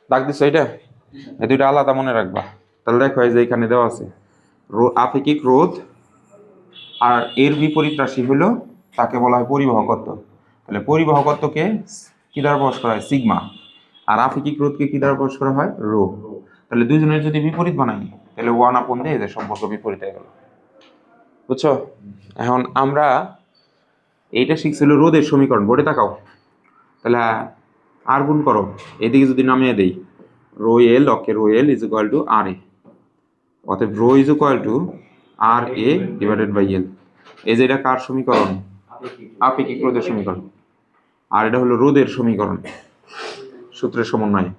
দাগ দিছো এটা, এই দুইটা আলাদা মনে রাখবা। তাহলে দেখো এই যে এখানে দেওয়া আছে আপেক্ষিক রোধ, আর এর বিপরীত রাশি হলো তাকে বলা হয় পরিবাহকত্ব। তাহলে পরিবাহকত্বকে কি দ্বারা প্রকাশ করা হয়? সিগমা। আর আপেক্ষিক রোধকে কি দ্বারা প্রকাশ করা হয়? রো। তাহলে দুইজনের যদি বিপরীত বানাই তাহলে 1/দিয়ে এদের সম্পর্ক বিপরীত হয়ে গেল। বুঝছো? এখন আমরা এইটা শিখছিল রোধের সমীকরণ, বোর্ডে তাকাও। তাহলে আর গুণ করো, এদিকে যদি নামিয়ে দেই, rho L, okay, rho L is equal to R A, অতএব rho is equal to R A divided by L. এই যে এটা কার সমীকরণ? আপেক্ষিক রোধের সমীকরণ। আর এটা হলো রোধের সমীকরণ, সূত্রের সমন্বয়।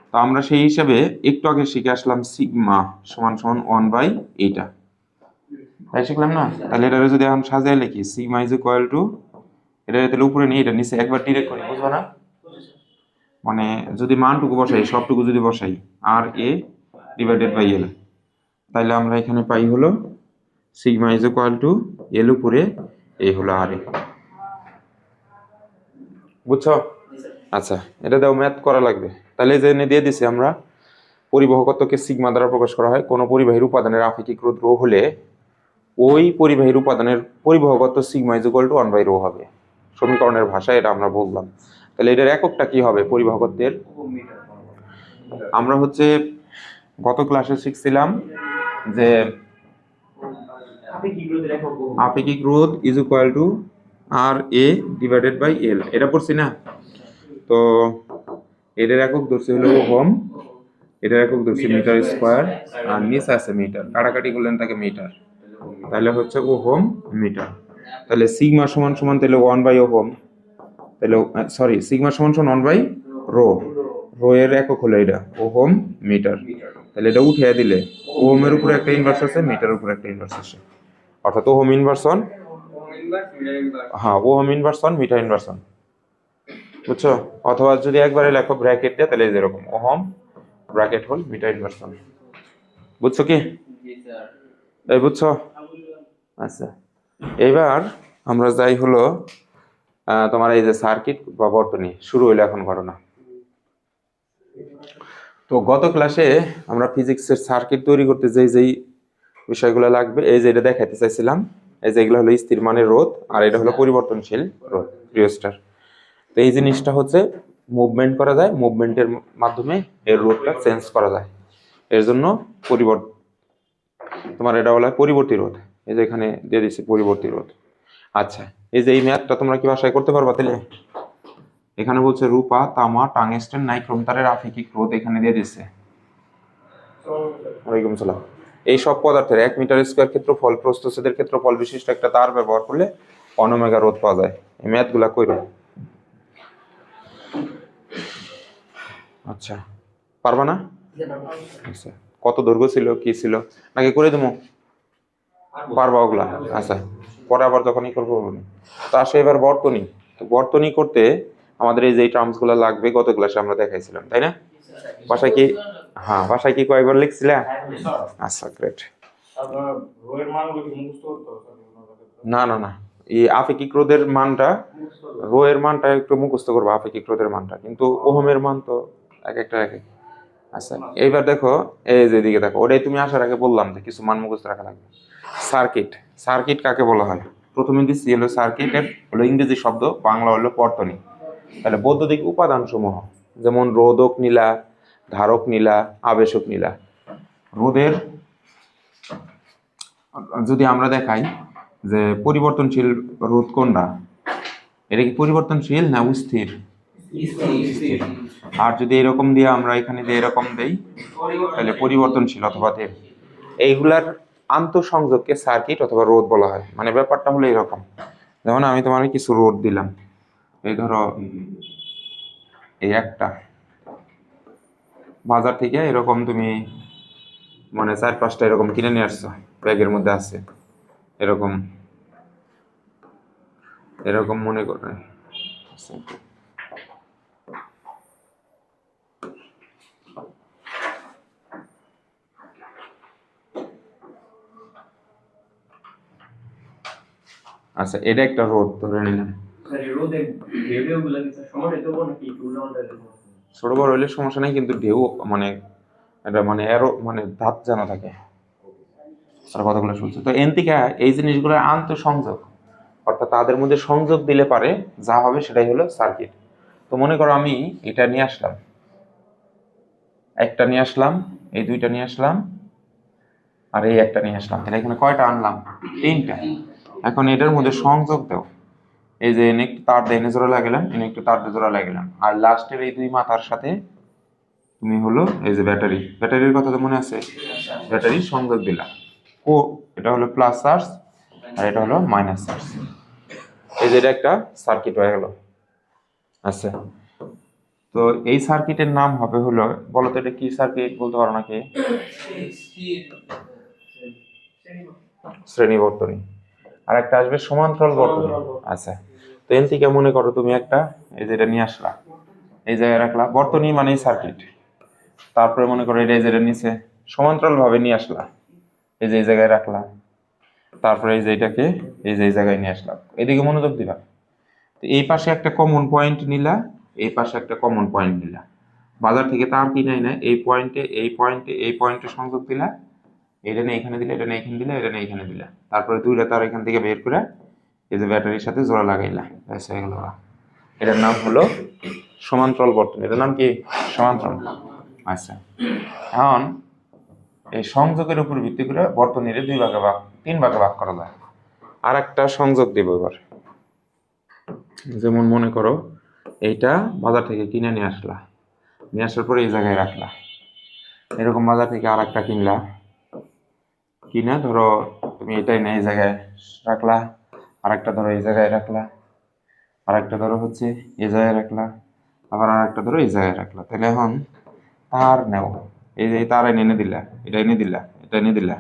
তো আমরা সেই হিসাবে একটু আগে শিখে আসলাম সিগমা সমান সমান 1/এইটা, তাই শিখলাম না? তাহলে এটা যদি এখন সাজায় লিখি, সিগমা ইজ ইকুয়াল টু, এটা তাহলে উপরে নিয়ে এটা নিচে একবার ডিরেক্ট করি, বুঝবো না? মানে যদি মানটুকু বসাই, সবটুকু যদি বসাই, আর এ ডিভাইডেড বাই এল, তাহলে আমরা এখানে পাই হলো সিগমা ইজ ইকুয়াল টু এল উপরে এ হলো আর এ। বুঝছো? আচ্ছা, এটা দাও, ম্যাথ করা লাগবে। তাহলে যে দিয়ে দিছি আমরা, পরিবাহকত্বকে সিগমা দ্বারা প্রকাশ করা হয়। কোনো পরিবাহীর উপাদানের আপেক্ষিক রোধ রো হলে ওই পরিবাহীর উপাদানের পরিবাহকত্ব সিগমা ইজ ইকুয়াল টু 1/ρ হবে। সমীকরণের ভাষায় এটা আমরা বললাম। তাহলে এটার এককটা কি হবে পরিবাহকত্বের? আমরা হচ্ছে গত ক্লাসে শিখছিলাম যে আপেক্ষিক রোধ is equal to R A divided by L, এটা পড়ছি না? তো এটার একক ধরছে হলো ওহম, এটার একক ধরছে মিটার স্কোয়ার, আর নিচে আছে মিটার, কাটাকাটি করলেন তাকে মিটার, তাহলে হচ্ছে ওহম মিটার। তাহলে সিগমা সমান সমান তাহলে 1/ওহম, তাহলে সরি, সিগমা সমান সমান 1/ρ, রো এর একক হলো এটা ওহম মিটার। তাহলে এটা উঠিয়ে দিলে ওহমের উপরে একটা ইনভার্স আছে, মিটারের উপরে একটা ইনভার্স আছে, অর্থাৎ ওহম ইনভার্সন, হ্যাঁ, ওহম ইনভার্সন মিটার ইনভার্সন। বুঝছো? অথবা যদি একবারে লেখো ব্র্যাকেট দিয়ে, তাহলে যেরকম ওহম ব্র্যাকেট হল মিটার ইনভার্সন। বুঝছো কি? এই বুঝছো? আচ্ছা, এবার আমরা যাই হলো তোমার এই যে সার্কিট বা বর্তনী শুরু হইলো এখন ঘটনা। তো গত ক্লাসে আমরা ফিজিক্সের সার্কিট তৈরি করতে যেই বিষয়গুলো লাগবে, এই যে এটা দেখাইতে চাইছিলাম, এই যে এগুলো হলো স্থির মানের রোধ, আর এটা হলো পরিবর্তনশীল রোধ, রিওস্টার। তো এই জিনিসটা হচ্ছে মুভমেন্ট করা যায়, মুভমেন্টের মাধ্যমে এর রোধটা চেঞ্জ করা যায়, এর জন্য তোমার এটা বলা হয় পরিবর্তী রোধ। এই যে এখানে দিয়ে দিচ্ছি পরিবর্তী রোধ। আচ্ছা, এই যে এই ম্যাথটা তোমরা কি বাসায় করতে পারবা? তাহলে এখানে বলছে রূপা, তামা, টাংস্টেন, নাইক্রোম তারের আপেক্ষিক রোধ এখানে দিয়ে দিচ্ছে। ওয়ালাইকুম সালাম। এই সব পদার্থের 1 মিটার স্কয়ার ক্ষেত্রফল, প্রস্থচ্ছেদের ক্ষেত্রফল বিশিষ্ট একটা তার ব্যবহার করলে 1 ওমেগা রোধ পাওয়া যায়। এই ম্যাথগুলা কইরো। আচ্ছা, পারবা না? আচ্ছা, কত দৈর্ঘ্য ছিল, কি ছিল, নাকি করে দেবো? পারবা ওগুলা? আচ্ছা, পরে আবার যখনই করবো বলুন। তো আসে এবার বর্তনী। তো বর্তনী করতে আমাদের এই যে টার্মস গুলো লাগবে, গত ক্লাসে আমরা দেখাইছিলাম, তাই না? বাসায় কি, হ্যাঁ, বাসায় কি কয়েকবার লিখছিলা? আচ্ছা, গ্রেট। না না না, এই আপেক্ষিক রোধের মানটা, রো এর মানটা একটু মুখস্থ করবো, আপেক্ষিক রোধের মানটা, কিন্তু ওহমের মান তো এক একটা এক এক। আচ্ছা, এইবার দেখো, এই যে দিকে দেখো, ওটাই তুমি আসার আগে বললাম যে কিছু মান মুখস্থ রাখা লাগবে। সার্কিট, সার্কিট কাকে বলা হয়? প্রথমে দিচ্ছি হলো সার্কিটের হলো ইংরেজি শব্দ, বাংলা হলো বর্তনী। তাহলে বৈদ্যুতিক উপাদান সমূহ, যেমন রোধক নিলা, ধারক নিলা, আবেশক নিলা। রোধের যদি আমরা দেখাই যে পরিবর্তনশীল রোধ কোনটা, এটা কি পরিবর্তনশীল না স্থির? স্থির। আর যদি এরকম দিয়ে আমরা এখানে দিয়ে এরকম দেই, তাহলে পরিবর্তনশীল অথবা স্থির। এইগুলার আন্তঃসংযোগকে সার্কিট অথবা রোধ বলা হয়। মানে ব্যাপারটা হলো এরকম, যেমন আমি তোমার কিছু রোধ দিলাম, এই ধরো এই একটা, বাজার থেকে এরকম তুমি মানে 4-5টা এরকম কিনে নিয়ে আসছো, ব্যাগের মধ্যে আছে এরকম, এরকম মনে করে। আচ্ছা, এটা একটা রোধ ধরে নিলাম। ছোট বড় হইলে সমস্যা নেই, কিন্তু ঢেউ মানে এটা মানে এরো মানে ধাপ জানা থাকে। স্যার কথাগুলো শুনছে তো এন থেকে এই জিনিসগুলো আন্তঃসংযোগ, অর্থাৎ তাদের মধ্যে সংযোগ দিলে পারে যা হবে সেটাই হলো সার্কিট। তো মনে করো আমি এটা নিয়ে আসলাম, একটা নিয়ে আসলাম, এই দুইটা নিয়ে আসলাম, আর এই একটা নিয়ে আসলাম, তাহলে এখানে কয়টা আনলাম? তিনটা। এখন এটার মধ্যে সংযোগ দাও, এই যে এনে একটু তার দিয়ে এনে জোড়া লাগালাম, এনে একটু তার দিয়ে জোড়া লাগালাম, আর লাস্টের এই দুই মাথার সাথে তুমি হলো এই যে ব্যাটারি, ব্যাটারির কথা তো মনে আছে, ব্যাটারি সংযোগ দিলাম। ও এটা হলো প্লাস চার্জ আর এটা হলো মাইনাস চার্জ। এই যে এটা একটা সার্কিট হয়ে গেল। আচ্ছা, তো এই সার্কিটের নাম হবে হলো, বলো তো এটা কি সার্কিট বলতে পারো নাকি? শ্রেণী বর্তনী। আর একটা আসবে সমান্তরাল বর্তনী। আচ্ছা, তো এন থেকে মনে করো তুমি একটা এই যেটা নিয়ে আসলা, এই জায়গায় রাখলা, বর্তনী মানে সার্কিট। তারপরে মনে করো এটা যেটা নিচে সমান্তরাল ভাবে নিয়ে আসলা, এই যে এই জায়গায় রাখলা, তারপরে এই যে এটাকে এই যে এই জায়গায় নিয়ে আসলাম, এদিকে মনোযোগ দিবা। তো এই পাশে একটা কমন পয়েন্ট নিলা, এই পাশে একটা কমন পয়েন্ট নিলা, বাজার থেকে তার কিনাই না, এই পয়েন্টে এই পয়েন্টে এই পয়েন্টে সংযোগ দিলা, এটা নিয়ে এখানে দিলা, এটা নিয়ে এখানে দিলা, এটা নিয়ে এখানে দিলা, তারপরে দুইটা তার এখান থেকে বের করে এই যে ব্যাটারির সাথে জোড়া লাগাইলা, ব্যাস হয়ে গেল। এটার নাম হলো সমান্তরাল বর্তনী। এটার নাম কি? সমান্তরাল। আচ্ছা, এখন এই সংযোগের উপর ভিত্তি করে বর্তনীর দুই ভাগে ভাগ, তিন ভাগে ভাগ করা যায়। আর একটা সংযোগ দেব এবার, যেমন মনে করো এইটা বাজার থেকে কিনে নিয়ে আসলা, নিয়ে আসার পরে এই জায়গায় রাখলা, এরকম বাজার থেকে আর একটা কিনলা, কিনে ধরো তুমি এটাই না এই জায়গায় রাখলা, আর একটা ধরো এই জায়গায় রাখলা, আর একটা ধরো হচ্ছে এই জায়গায় রাখলা, আবার আর একটা ধরো এই জায়গায় রাখলা। তাহলে এখন তার নেও, এই যে তার এনে দিলা, এটা এনে দিলা, এটা এনে দিলা,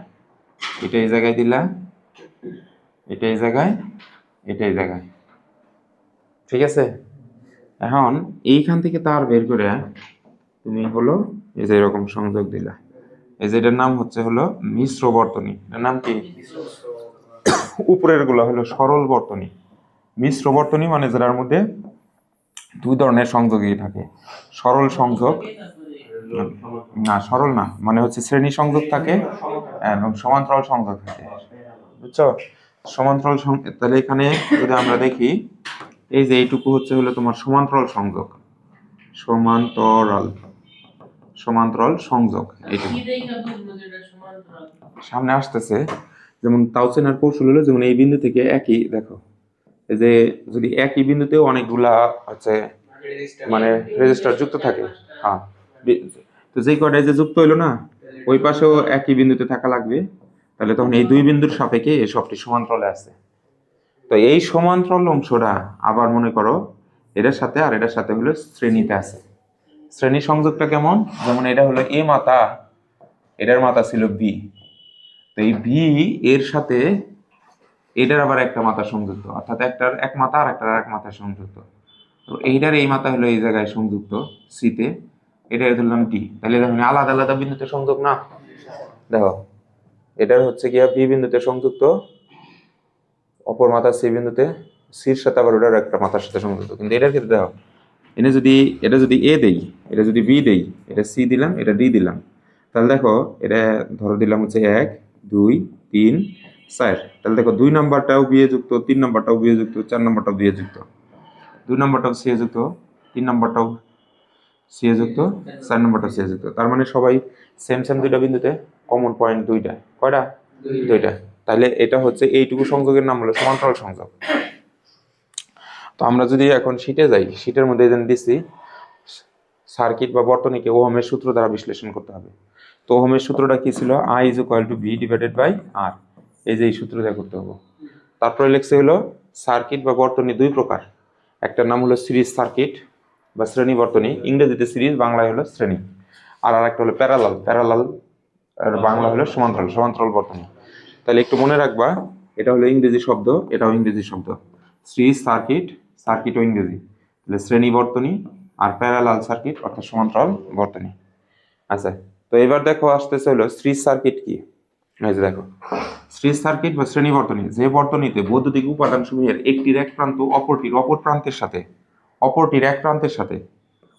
এটা এই জায়গায় দিলা, এটা এই জায়গায়, এটা এই জায়গায়, ঠিক আছে? এখন এইখান থেকে তার বের করে তুমি হলো এই যে এরকম সংযোগ দিলা, এই যে এটার নাম হচ্ছে হলো মিশ্র বর্তনী। এটার নাম কি? উপরের গুলো হলো সরল বর্তনী। মিশ্র বর্তনী মানে যেটার মধ্যে দুই ধরনের সংযোগই থাকে, সরল সংযোগ, না সরল না, মানে হচ্ছে শ্রেণী সংযোগ থাকে এবং সমান্তরাল সংযোগ থাকে, বুঝছো? সমান্তরাল তাহলে এখানে যদি আমরা দেখি, এই যে এইটুকু হচ্ছে হলো তোমার সমান্তরাল সংযোগ, সমান্তরাল সমান্তরাল সংযোগ। এইটুকু সামনে আসতেছে, যেমন তাওসেনার কৌশল হলো, যেমন এই বিন্দু থেকে একই দেখো, এই যে যদি একই বিন্দুতেও অনেকগুলা হচ্ছে মানে রেজিস্টার যুক্ত থাকে, হ্যাঁ, তো যেই কয়টা যে যুক্ত হইলো না, ওই পাশেও একই বিন্দুতে থাকা লাগবে, তাহলে তখন এই দুই বিন্দুর সাপেক্ষে এই সবটি সমান্তরালে আছে। তো এই সমান্তরাল অংশটা আবার মনে করো এটার সাথে আর এটার সাথে হলো শ্রেণীতে আছে। শ্রেণী সংযোগটা কেমন? যেমন এটা হলো এ মাথা, এটার মাথা ছিল বি, তো এই বি এর সাথে এটার আবার একটা মাথা সংযুক্ত, অর্থাৎ একটার এক মাথা আর একটার এক মাথা সংযুক্ত। তো এইটার এই মাথা হলো এই জায়গায় সংযুক্ত সিতে, এটা ধরলাম ডি, তাহলে দেখুন আলাদা আলাদা বিন্দুতে সংযোগ না, দেখো এটার হচ্ছে গিয়া বি বিন্দুতে সংযুক্ত, অপর মাথা সি বিন্দুতে, সির সাথে আবার ওটার একটা মাথার সাথে সংযুক্ত। কিন্তু এটার ক্ষেত্রে দেখো, এনে যদি এটা যদি এ দেই, এটা যদি বি দেই, এটা সি দিলাম, এটা ডি দিলাম, তাহলে দেখো এটা ধরো দিলাম হচ্ছে 1 2 3 4, তাহলে দেখো 2 নাম্বারটাও বিয়ে যুক্ত, 3 নাম্বারটাও বিয়ে যুক্ত, 4 নাম্বারটাও বিয়ে যুক্ত, 2 নাম্বারটাও সি যুক্ত, 3 নাম্বারটাও সি যুক্ত, 4 নাম্বারটাও সি যুক্ত। তার মানে সবাই সেম সেম দুইটা বিন্দুতে, কমন পয়েন্ট দুইটা, কয়টা? দুইটা। তাহলে এটা হচ্ছে এইটুকু সংযোগের নাম হলো সমান্তরাল সংযোগ। তো আমরা যদি এখন শীটে যাই, শীটের মধ্যে যেন দিছি সার্কিট বা বর্তনীকে ওহমের সূত্র দ্বারা বিশ্লেষণ করতে হবে। তো ওহমের সূত্রটা কি ছিল? I is equal to V divided by R, এই যে এই সূত্র দিয়ে করতে হবে। তারপরে লেখছে হলো সার্কিট বা বর্তনী দুই প্রকার, একটার নাম হলো সিরিজ সার্কিট বা শ্রেণী বর্তনী, ইংরেজিতে সিরিজ, বাংলায় হলো শ্রেণী, আর একটা হলো প্যারালাল, প্যারালাল আর বাংলা হলো সমান্তরাল, সমান্তরাল বর্তনী। তাহলে একটু মনে রাখবা, এটা হলো ইংরেজি শব্দ, এটাও ইংরেজি শব্দ, সিরিজ সার্কিট, সার্কিটও ইংরেজি, তাহলে শ্রেণী বর্তনী, আর প্যারালাল সার্কিট অর্থাৎ সমান্তরাল বর্তনী। আচ্ছা, তো এবার দেখো আসতেছে হলো সিরিজ সার্কিট কি। এই যে দেখো, সিরিজ সার্কিট বা শ্রেণী বর্তনী, যে বর্তনীতে বৈদ্যুতিক উপাদান সমূহের একটির এক প্রান্ত অপরটির এক প্রান্তের সাথে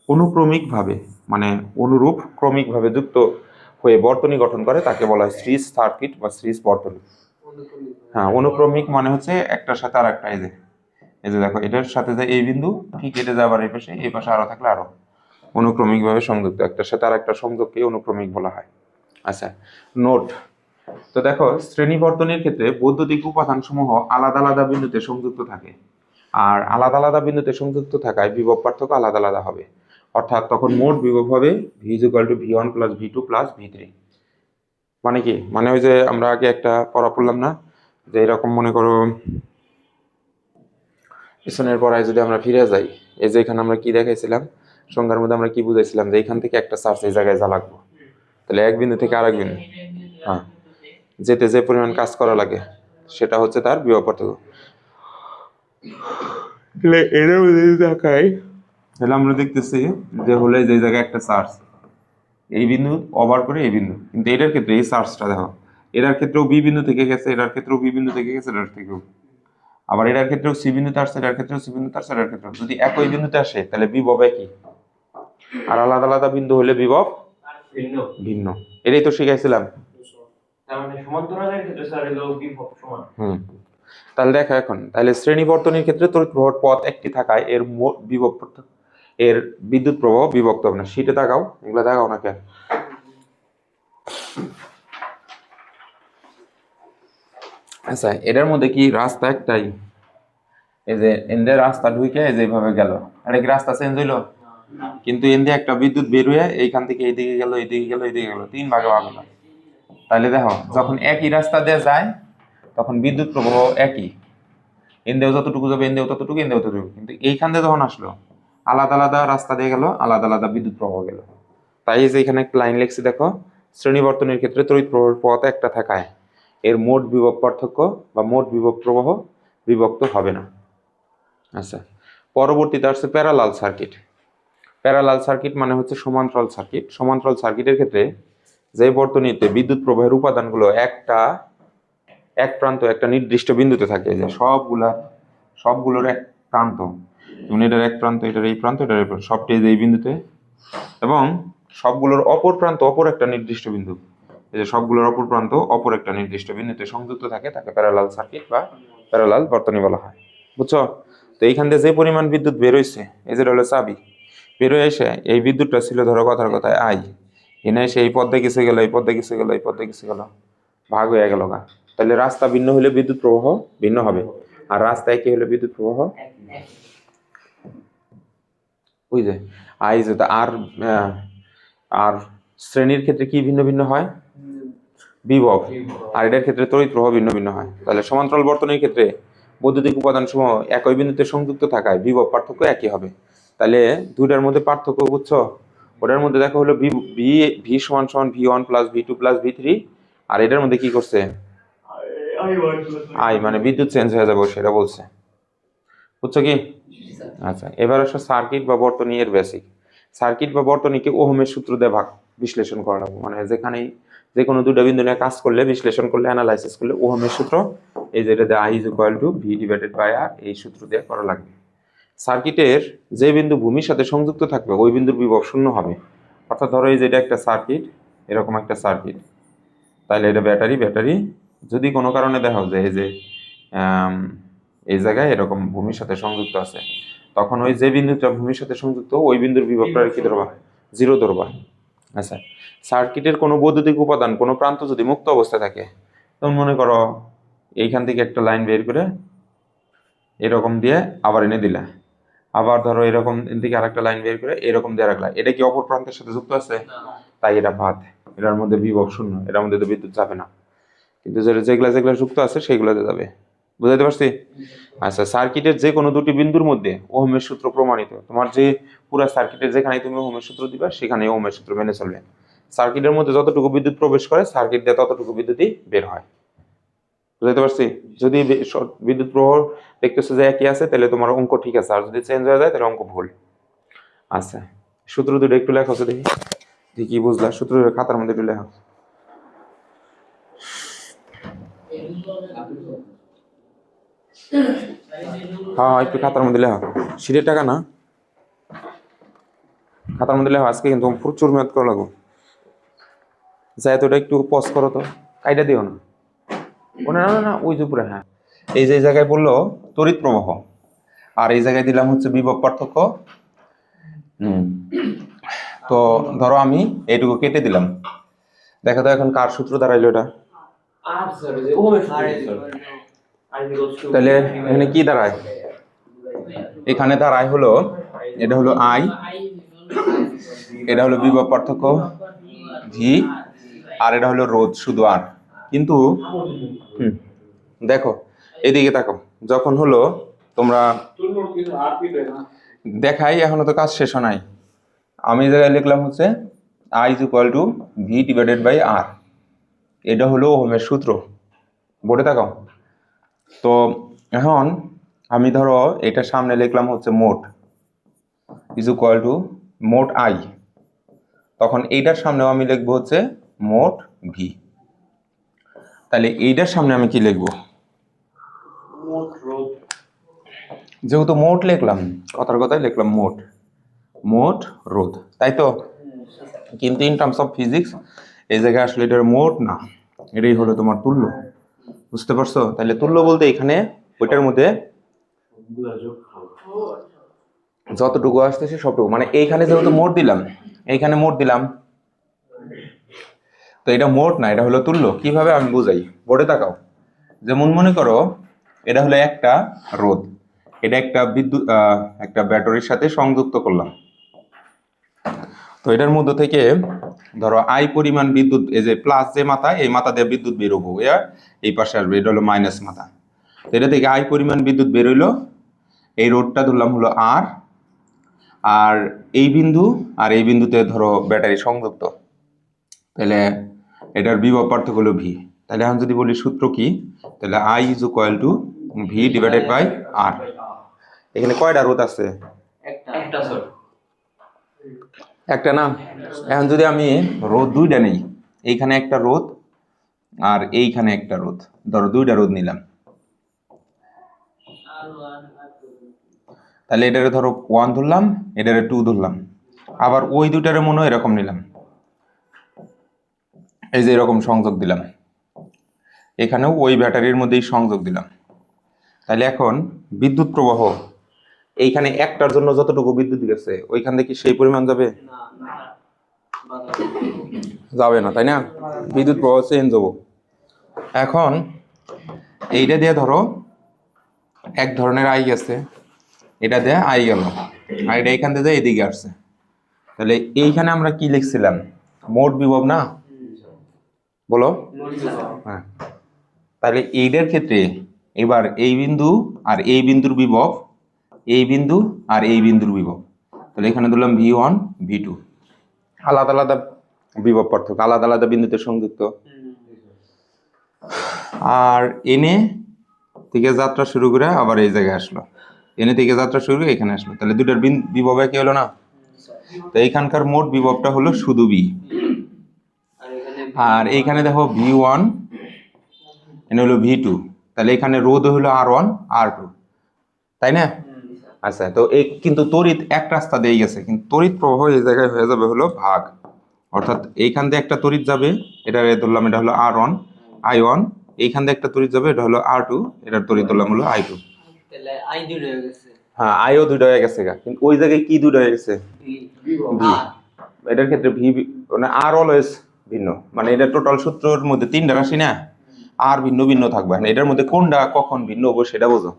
অনুক্রমিকভাবে মানে অনুরূপ ক্রমিকভাবে যুক্ত হয়ে বর্তনী গঠন করে তাকে বলা হয় সিরিজ সার্কিট বা সিরিজ বর্তনী। হ্যাঁ, অনুক্রমিক মানে হচ্ছে একটার সাথে আর একটা। এই যে দেখো, এটার সাথে যে এই বিন্দু ঠিক এটা যাবার এই পাশে আরো থাকলে আরো অনুক্রমিকভাবে সংযুক্ত, একটার সাথে আর একটা সংযোগকে অনুক্রমিক বলা হয়। আচ্ছা, নোট। তো দেখো, শ্রেণী বর্তনীর ক্ষেত্রে বৈদ্যুতিক উপাদান সমূহ আলাদা আলাদা বিন্দুতে সংযুক্ত থাকে, আর আলাদা আলাদা বিন্দুতে সংযুক্ত থাকায় বিভব পার্থক্য আলাদা আলাদা হবে। অর্থাৎ তখন মোট বিভব হবে V=V1 + V2 + V3। মানে কি, মানে ওই যে আমরা আগে একটা পড়া পড়লাম না, যে এরকম মনে করো পিছনের পড়ায় যদি আমরা ফিরে যাই, এই যে এখানে আমরা কি দেখাইছিলাম সংজ্ঞার মধ্যে, আমরা কি বুঝাইছিলাম যে এখান থেকে একটা চার্জ এই জায়গায় যা লাগবে, তাহলে এক বিন্দু থেকে আরেক বিন্দু, হ্যাঁ, যেতে যে পরিমাণ কাজ করা লাগে সেটা হচ্ছে তার বিভব পার্থক্য। এটার মধ্যে দেখাই, তাহলে আমরা দেখতেছি যে হলে যে জায়গায় একটা চার্জ এই বিন্দু ওভার করে এই বিন্দু, কিন্তু এটার ক্ষেত্রে এই চার্জটা দেখো, এটার ক্ষেত্রেও বি বিন্দু থেকে গেছে, এটার ক্ষেত্রেও বি বিন্দু থেকে গেছে, এটার থেকেও, আবার এটার ক্ষেত্রেও সি বিন্দুতে আসছে, এটার ক্ষেত্রেও সি বিন্দুতে আসছে, এটার ক্ষেত্রেও। যদি একই বিন্দুতে আসে তাহলে বিভব একই, আর আলাদা আলাদা বিন্দু হলে বিভব ভিন্ন ভিন্ন। এটাই তো শিখাইছিলাম। তাহলে দেখো এখন, তাহলে শ্রেণী বর্তনীর ক্ষেত্রে তড়িৎ প্রবাহের পথ একটি থাকায় এর বিভব এর বিদ্যুৎ প্রবাহ বিভক্ত হবে না। শীটে দেখাও, এগুলো দেখাও না কেন? আচ্ছা, এটার মধ্যে কি রাস্তা একটাই? এই যে এনদে রাস্তা ঢুকে যেভাবে গেল, এটা কি রাস্তা চেঞ্জ হইলো? কিন্তু এনদে একটা বিদ্যুৎ বের হয়ে এইখান থেকে এইদিকে গেল, এইদিকে গেল, এইদিকে গেল, তিন ভাগে ভাগ হলো। তাহলে দেখো, যখন একই রাস্তা দিয়ে যায় তখন বিদ্যুৎ প্রবাহ একই, এনদেও যতটুকু যাবে এনদেও ততটুকু, এনদেও ততটুকু। কিন্তু এইখান দিয়ে যখন আসলো আলাদা আলাদা রাস্তা দিয়ে গেল, আলাদা আলাদা বিদ্যুৎ প্রবাহ গেল। তাই যে এখানে একটা লাইন লিখছি দেখো, শ্রেণী বর্তনীর ক্ষেত্রে তড়িৎ প্রবাহের পথ একটা থাকায় এর মোট বিভব পার্থক্য বা মোট বিভব প্রবাহ বিভক্ত হবে না। আচ্ছা, পরবর্তীতে আসছে প্যারালাল সার্কিট। প্যারালাল সার্কিট মানে হচ্ছে সমান্তরাল সার্কিট। সমান্তরাল সার্কিটের ক্ষেত্রে যে বর্তনীতে বিদ্যুৎ প্রবাহের উপাদানগুলো এক প্রান্ত একটা নির্দিষ্ট বিন্দুতে থাকে, যে সবগুলোর এক প্রান্ত, যেমন এটার এক প্রান্ত, এটার এই প্রান্ত, এটার এই প্রান্ত, সবটাই এই বিন্দুতে, এবং সবগুলোর অপর প্রান্ত অপর একটা নির্দিষ্ট বিন্দু, এই যে সবগুলোর অপর প্রান্ত অপর একটা নির্দিষ্ট বিন্দুতে সংযুক্ত থাকে, তাকে প্যারালাল সার্কিট বা প্যারালাল বর্তনী বলা হয়। বুঝছো? তো এইখান থেকে যে পরিমাণ বিদ্যুৎ বের হইছে, এই যে হলো চাবি, বের হয়ে এসে এই বিদ্যুৎটা ছিল ধরো কথার কথায় আই, এনে এসে এই পথে কিছু গেল, এই পথে কিছু গেল, এই পথে কিছু গেল, ভাগ হয়ে গেল গা। তাহলে রাস্তা ভিন্ন হলে বিদ্যুৎ প্রবাহ ভিন্ন হবে, আর রাস্তা একই হলে বিদ্যুৎ প্রবাহ ওই যে আই যে আর আর শ্রেণীর ক্ষেত্রে কি ভিন্ন ভিন্ন হয়? বিভব। আর এটার ক্ষেত্রে তড়িৎ প্রবাহ ভিন্ন ভিন্ন হয়। তাহলে সমান্তরাল বর্তনীর ক্ষেত্রে বৈদ্যুতিক উপাদান সমূহ একই বিন্দুতে সংযুক্ত থাকায় বিভব পার্থক্য একই হবে। তাহলে দুইটার মধ্যে পার্থক্য বুঝছো? ওটার মধ্যে দেখা হলো ভি ভি ভি সমান সমান V1 + V2 + V3, আর এটার মধ্যে কি করছে আই, মানে বিদ্যুৎ চেঞ্জ হয়ে যাবে সেটা বলছে। বুঝছো কি? আচ্ছা, এবার আসো সার্কিট বা বর্তনী এর বেসিক। সার্কিট বা বর্তনীকে ওহমের সূত্র দিয়ে বিশ্লেষণ করা লাগবে, মানে যেখানেই যে কোনো দুটো বিন্দু নিয়ে কাজ করলে, বিশ্লেষণ করলে, অ্যানালাইসিস করলে ওহমের সূত্র, এই যে এটা I = V/R, এই সূত্র দিয়ে করা লাগবে। সার্কিটের যে বিন্দু ভূমির সাথে সংযুক্ত থাকবে ওই বিন্দুর বিভব শূন্য হবে। অর্থাৎ ধরো এই যে এটা একটা সার্কিট, এরকম একটা সার্কিট, তাহলে এটা ব্যাটারি যদি কোনো কারণে দেখো যে এই যে এই জায়গায় এরকম ভূমির সাথে সংযুক্ত আছে, তখন ওই যে বিন্দুটা ভূমির সাথে সংযুক্ত ওই বিন্দুর বিভবটা কি ধরবা? 0 ধরবা। আচ্ছা, সার্কিটের কোনো বৈদ্যুতিক উপাদান কোনো প্রান্ত যদি মুক্ত অবস্থায় থাকে, তখন মনে করো এইখান থেকে একটা লাইন বের করে এরকম দিয়ে আবার এনে দিলা, আবার ধরো এরকম থেকে আরেকটা লাইন বের করে এরকম দিয়ে রাখলা, এটা কি অপর প্রান্তের সাথে যুক্ত আছে? তাই এটা বাদ, এটার মধ্যে বিভব শূন্য, এটার মধ্যে তো বিদ্যুৎ যাবে না। কিন্তু যেগুলা যুক্ত আছে সেইগুলোতে যাবে। বুঝাইতে পারছি? আচ্ছা, সার্কিটের যে কোনো দুটি বিন্দুর মধ্যে ওহমের সূত্র প্রমাণিত। তোমার যে পুরা সার্কিটের যেখানে তুমি ওহমের সূত্র দিবা সেখানে ওহমের সূত্র মেনে চলবে। সার্কিটের মধ্যে যতটুকু বিদ্যুৎ প্রবেশ করে সার্কিট দিয়ে ততটুকু বিদ্যুৎই বের হয়। বুঝাইতে পারছি? যদি বিদ্যুৎ প্রবাহ দেখতেছো যে একই আছে তাহলে তোমার অঙ্ক ঠিক আছে, আর যদি চেঞ্জ হয়ে যায় তাহলে অঙ্ক ভুল। আচ্ছা, সূত্র দুটো একটু লেখো তো দেখি কি বুঝলা, সূত্র খাতার মধ্যে একটু লেখো। হ্যাঁ একটু খাতার মধ্যে লেখা, সিটের টাকা না, খাতার মধ্যে লেখা। আজকে কিন্তু প্রচুর মেয়াদ করা লাগবো। যাই তো এটা একটু পজ করো তো, কাইটা দিও না। ও না না না, ওই যে উপরে। হ্যাঁ, এই যে জায়গায় বললো তড়িৎ প্রবাহ, আর এই জায়গায় দিলাম হচ্ছে বিভব পার্থক্য। তো ধরো আমি এইটুকু কেটে দিলাম। দেখো তো এখন কার সূত্র দাঁড়াইলো এটা? তাহলে এখানে কি দাঁড়ায়? এখানে দাঁড়ায় হলো, এটা হলো আই, এটা হলো বিভব পার্থক্য ভি, আর এটা হলো রোধ শুধু আর। কিন্তু দেখো এদিকে তাকো, যখন হলো তোমরা দেখাই, এখনো তো কাজ শেষ নাই। আমি এই জায়গায় লিখলাম হচ্ছে I is equal to V divided by R, এটা হলো ওহমের সূত্র। বোর্ডে তাকাও। তো এখন আমি ধরো এটা সামনে লিখলাম হচ্ছে মোট ইজ ইকুয়াল টু মোট আই, তখন এইটার সামনেও আমি লিখবো হচ্ছে মোট ভি। তাহলে এইটার সামনে আমি কি লিখবো? যেহেতু মোট লিখলাম, কথার কথাই লিখলাম মোট, মোট রোধ, তাই তো? কিন্তু ইন টার্মস অফ ফিজিক্স এই জায়গায় আসলে এটার মোট না, এটাই হলো তোমার তুল্য। বুঝতে পারছো? তাহলে তুল্য বলতে এখানে ওইটার মধ্যে যতটুকু আসতেছে সবটুকু, মানে এইখানে যেহেতু মোট দিলাম, এইখানে মোট দিলাম, তো এটা মোট না, এটা হলো তুল্য। কিভাবে আমি বুঝাই, বোর্ডে তাকাও। যেমন মনে করো এটা হলো একটা রোধ, এটা একটা বিদ্যুৎ একটা ব্যাটারির সাথে সংযুক্ত করলাম। তো এটার মধ্যে থেকে ধরো আই পরিমাণ বিদ্যুৎ, এই যে প্লাস যে মাথা, এই মাথা দিয়ে বিদ্যুৎ বেরোবো, এই পাশে আসবে, এটা হলো মাইনাস মাথা। তো এটা থেকে আই পরিমাণ বিদ্যুৎ বেরোইলো, এই রোডটা ধরলাম হলো আর, আর এই বিন্দু আর এই বিন্দুতে ধরো ব্যাটারি সংযুক্ত, তাহলে এটার বিভব পার্থক্য হলো ভি। তাহলে এখন যদি বলি সূত্র কি, তাহলে I is equal to V divided by R. এখানে কয়টা রোধ আছে? একটা না। এখন যদি আমি রোধ দুইটা নেই, এইখানে একটা রোধ আর এইখানে একটা রোধ, ধরো দুইটা রোধ নিলাম, তাহলে এটারে ধরো 1 ধরলাম, এটারে 2 ধরলাম, আবার ওই দুইটারে মনে হয় এরকম নিলাম, এই যে এরকম সংযোগ দিলাম, এখানেও ওই ব্যাটারির মধ্যেই সংযোগ দিলাম। তাহলে এখন বিদ্যুৎ প্রবাহ এইখানে একটার জন্য যতটুকু বিদ্যুৎ গেছে ওইখান থেকে সেই পরিমাণ যাবে? যাবে না, তাই না? বিদ্যুৎ প্রবাহ চেঞ্জ হবো। এখন এইটা দিয়ে ধরো এক ধরনের আই গেছে, এটা দিয়ে আই গেল, আর এটা এইখান থেকে এদিকে আসছে, তাহলে এইখানে আমরা কি লিখছিলাম? মোট বিভব না, বলো? হ্যাঁ, তাহলে এইটার ক্ষেত্রে এবার এই বিন্দু আর এই বিন্দুর বিভব, এই বিন্দু আর এই বিন্দুর বিভব, তাহলে এখানে ধরলাম V1 V2, আলাদা আলাদা বিভব পার্থক্য, আলাদা আলাদা বিন্দুতে সংযুক্ত। আর এনে থেকে যাত্রা শুরু করে আবার এই জায়গায় আসলো, এনে থেকে যাত্রা শুরু করে এখানে আসলো, তাহলে দুটার বিভব কি হলো না? তো এইখানকার মোট বিভবটা হলো শুধু বি, আর এইখানে দেখো V1, এনে হলো V2, তাহলে এখানে রোধ হলো R1 R2, তাই না? আচ্ছা, তো এই কিন্তু তড়িৎ এক রাস্তা দিয়ে গেছে, কিন্তু তড়িৎ প্রবাহ এই জায়গায় হয়ে যাবে হলো ভাগ, অর্থাৎ এইখান দিয়ে একটা তড়িৎ যাবে, এটা ধরলাম এটা হলো R1 I1, এইখান দিয়ে একটা তড়িৎ যাবে, এটা হলো R2, এটার তড়িৎ ধরলাম হলো I2। তাহলে I দুটো হয়ে গেছে। হ্যাঁ, আইও দুটো হয়ে গেছে, কিন্তু ওই জায়গায় কি দুটো হয়ে গেছে? ভি। এটার ক্ষেত্রে ভি মানে আর অলওয়েজ ভিন্ন, মানে এটা টোটাল সূত্রের মধ্যে তিনটা রাশি না, আর ভিন্ন ভিন্ন থাকবে, মানে এটার মধ্যে কোনটা কখন ভিন্ন হবো সেটা বোঝো।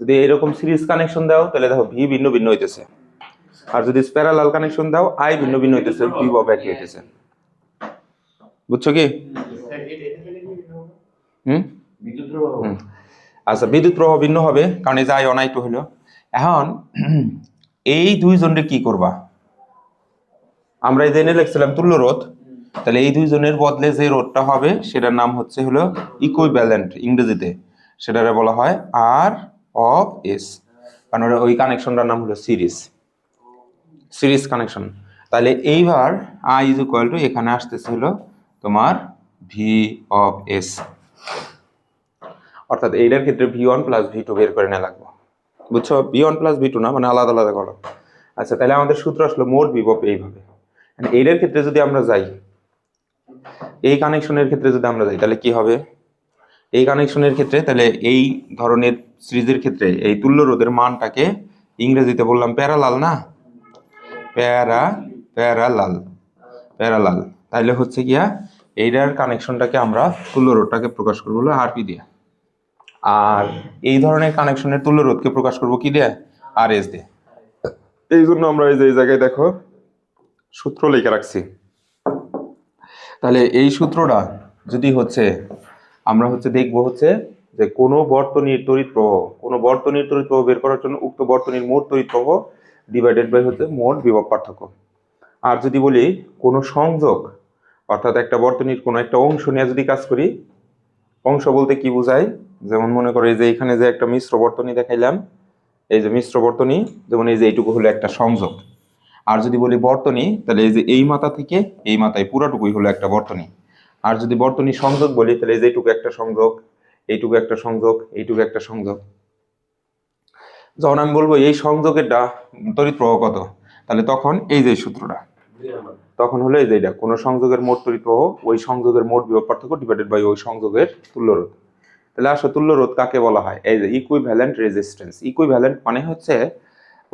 যদি এরকম সিরিজ কানেকশন দাও তাহলে দেখো ভি ভিন্ন ভিন্ন হইতেছে, আর যদি প্যারালাল কানেকশন দাও আই ভিন্ন ভিন্ন হইতেছে, ভি একই হইতেছে। বুঝছো কি? আচ্ছা, বিদ্যুৎ প্রবাহ ভিন্ন হবে কারণ এই যে আই অনাই টু হলো। এখন এই দুইজনের কি করবা? আমরা এই জেনে লিখছিলাম তুল্য রোধ, তাহলে এই দুইজনের বদলে যে রোধটা হবে সেটার নাম হচ্ছে হলো ইকুইভ্যালেন্ট, ইংরেজিতে সেটারে বলা হয় আর অফ এস, কারণ ওই কানেকশনটার নাম হলো সিরিজ কানেকশন। তাহলে এইবার আই ইজ ইকুয়াল টু এখানে আসতেছে হলো তোমার ভি অফ এস। অর্থাৎ এইটার ক্ষেত্রে V1 প্লাস V2 বের করে নেওয়া লাগবে, বুঝছো? V1 প্লাস V2 না, মানে আলাদা আলাদা করো। আচ্ছা, তাহলে আমাদের সূত্র আসলো মোট বিভব এইভাবে। এইটার ক্ষেত্রে যদি আমরা যাই, এই কানেকশনের ক্ষেত্রে যদি আমরা যাই, তাহলে কি হবে? এই কানেকশনের ক্ষেত্রে তাহলে এই ধরনের সিরিজের ক্ষেত্রে এই তুল্য রোধের মানটাকে ইংরেজিতে বললাম প্যারালাল না, প্যারালাল প্যারালাল। তাহলে হচ্ছে গিয়া এইটার কানেকশনটাকে আমরা তুল্য রোধটাকে প্রকাশ করবো হলো আরপি দিয়ে, আর এই ধরনের কানেকশনের তুল্য রোধকে প্রকাশ করবো কি দিয়ে? আরএস দিয়ে। এই জন্য আমরা এই যে এই জায়গায় দেখো সূত্র লিখে রাখছি। তাহলে এই সূত্রটা যদি হচ্ছে আমরা হচ্ছে দেখবো হচ্ছে যে কোনো বর্তনীর তড়িৎ প্রবাহ বের করার জন্য উক্ত বর্তনীর মোট তড়িৎ প্রবাহ ডিভাইডেড বাই হচ্ছে মোট বিভব পার্থক্য। আর যদি বলি কোনো সংযোগ, অর্থাৎ একটা বর্তনীর কোনো একটা অংশ নিয়ে যদি কাজ করি, অংশ বলতে কি বোঝায়? যেমন মনে করো এই যে এখানে যে একটা মিশ্র বর্তনী দেখাইলাম, এই যে মিশ্র বর্তনী, যেমন এই যে এইটুকু হলো একটা সংযোগ। আর যদি বলি বর্তনী, তাহলে এই যে এই মাথা থেকে এই মাথায় পুরাটুকুই হলো একটা বর্তনী। আর যদি বর্তনী সংযোগ বলি, তাহলে এই যে এইটুকু একটা সংযোগ, এইটুকু একটা সংযোগ, এইটুকু একটা সংযোগ। যখন আমি বলবো এই সংযোগের তড়িৎ প্রবাহ কত, তাহলে তখন এই যে সূত্রটা, তখন হলো এই যে এটা কোন সংযোগের মোট তড়িৎ প্রবাহ ওই সংযোগের মোট বিভব পার্থক্য ডিভাইডেড বাই ওই সংযোগের তুল্য রোধ। তাহলে আসলে তুল্য রোধ কাকে বলা হয়? এই যে ইকুইভ্যালেন্ট রেজিস্ট্যান্স। ইকুইভ্যালেন্ট মানে হচ্ছে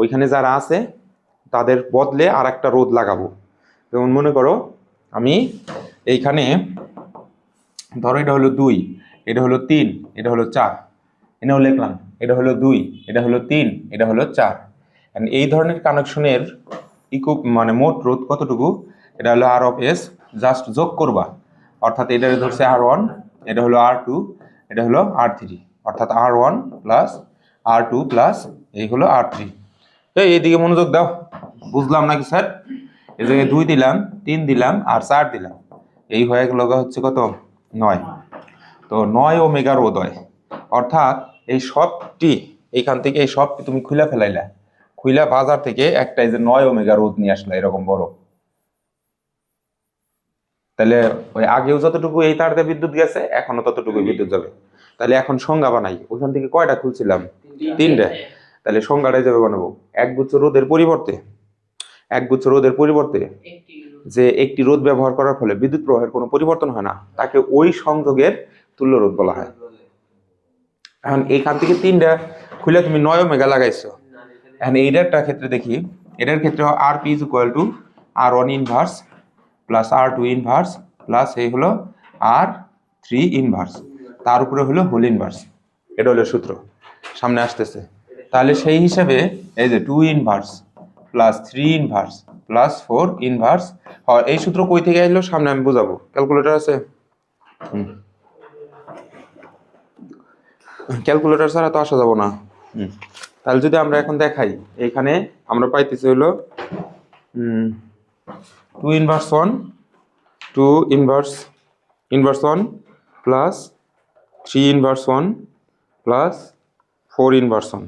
ওইখানে যারা আছে তাদের বদলে আর একটা রোধ লাগাবো। যেমন মনে করো আমি এইখানে ধরো এটা হলো 2, এটা হলো 3, এটা হলো 4, এটাও লিখলাম, এটা হলো 2, এটা হলো 3, এটা হলো 4। এই ধরনের কানেকশনের মানে মোট রোধ কতটুকু? এটা হলো আর অফ এস, জাস্ট যোগ করবা, অর্থাৎ এটা ধরছে R1, এটা হলো R2, এটা হলো R3, অর্থাৎ R1 প্লাস R2 প্লাস এই হলো R3। এইদিকে মনোযোগ দাও, বুঝলাম নাকি স্যার? এই জায়গায় 2 দিলাম, 3 দিলাম আর 4 দিলাম, এই হয়ে গেল হচ্ছে কত? 9। তো 9 ওমেগা রোধ হয়, অর্থাৎ এই সবটি এইখান থেকে এই সবটি তুমি খুলে ফেলাইলা, খুইলা বাজার থেকে একটা এই যে 9 ওমেগা রোধ নিয়ে আসলা এরকম বড়। তাহলে ওই আগেও যতটুকু এই তার দিয়ে বিদ্যুৎ গেছে এখনো ততটুকু বিদ্যুৎ যাবে। তাহলে এখন সংজ্ঞা বানাই, ওখান থেকে কয়টা খুলছিলাম? 3টা। তাহলে সংজ্ঞাটা যাবে বানাবো একগুচ্ছ রোধের পরিবর্তে যে একটি রোধ ব্যবহার করার ফলে বিদ্যুৎ প্রবাহের কোনো পরিবর্তন হয় না, তাকে ওই সংযোগের তুল্য রোধ বলা হয়। এখন এইখান থেকে 3টা খুলে তুমি 9 ওমেগা লাগাইছো। এখন এইটার ক্ষেত্রে দেখি, এটার ক্ষেত্রে RP is equal two R1 inverse plus R2 inverse plus এই হলো R3 ইনভার্স, তার উপরে হলো হোল ইনভার্স। এটা হলো সূত্র সামনে আসতেছে। তাহলে সেই হিসাবে এই যে 2 inverse plus 3 inverse plus 4 inverse, এই সূত্র কই থেকে আসলো সামনে আমি বোঝাবো। ক্যালকুলেটর আছে? ক্যালকুলেটর ছাড়া তো আসা যাব না। তাহলে যদি আমরা এখন দেখাই, এখানে আমরা পাইতেছি হলো 2 inverse 1, 2 inverse 1 plus 3 inverse 1 plus 4 inverse 1,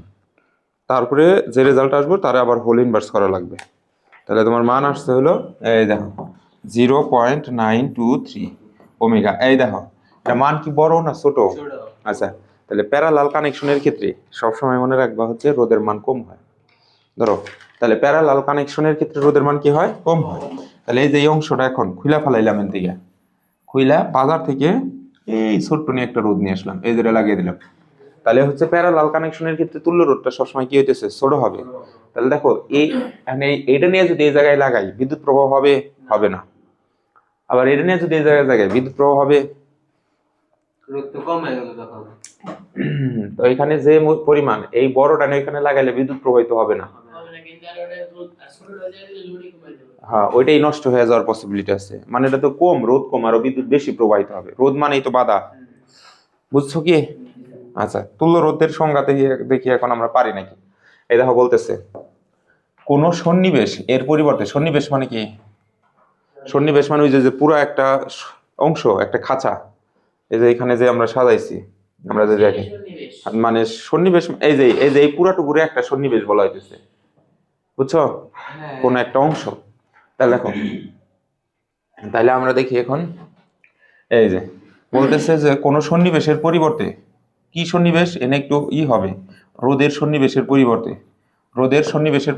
তারপরে যে রেজাল্ট আসবে তারে আবার হোল ইনভার্স করা লাগবে। তাহলে তোমার মান আসছে হলো এই দেখো 0.923 ওমেগা। এই দেখো এটা মান কি বড় না ছোট? আচ্ছা, তাহলে প্যারালাল কানেকশনের ক্ষেত্রে সবসময় মনে রাখবা হচ্ছে রোধের মান কম হয়। ধরো তাহলে প্যারালাল কানেকশনের ক্ষেত্রে রোধের মান কি হয়? কম হয়। তাহলে এই যে এই অংশটা এখন খুইলা ফেলাইলাম, এর দিকে খুইলা বাজার থেকে এই ছোট্ট নিয়ে একটা রোধ নিয়ে আসলাম, এই যেটা লাগিয়ে দিলাম। তাহলে হচ্ছে প্যারালাল কানেকশনের ক্ষেত্রে তুল্য রোধটা সবসময় কি হইতেছে? ছোট হবে। তাহলে দেখো এইটা নিয়ে যদি এই জায়গায় লাগাই বিদ্যুৎ প্রবাহ হবে? হবে না। আবার এটা নিয়ে যদি এই জায়গায় বিদ্যুৎ প্রবাহ হবে? তো এখানে যে পরিমাণ এই বড়টা নিয়ে এখানে লাগাইলে বিদ্যুৎ প্রবাহিত হবে না। হ্যাঁ, ওইটাই নষ্ট হয়ে যাওয়ার পসিবিলিটি আছে। মানে এটা তো কম, রোধ কম, আরো বিদ্যুৎ বেশি প্রবাহিত হবে। রোধ মানেই তো বাধা, বুঝছো কি? আচ্ছা, তুল্য রোধের সংজ্ঞা দেখি এখন আমরা পারি নাকি। এই দেখো বলতেছে কোন সন্নিবেশ এর পরিবর্তে, সন্নিবেশ মানে কি? সন্নিবেশ মানে ওই যে পুরো একটা অংশ, একটা খাঁচা, এই যে এখানে যে আমরা সাজাইছি, আমরা যে দেখি মানে সন্নিবেশ, এই যে এই পুরাটুকুরে একটা সন্নিবেশ বলা হইতেছে, বুঝছো? কোন একটা অংশ। তাহলে দেখো, তাহলে আমরা দেখি এখন এই যে বলতেছে যে কোন সন্নিবেশের পরিবর্তে কি সন্নিবেশ এনে একটু হবে, রোদের সন্নিবেশের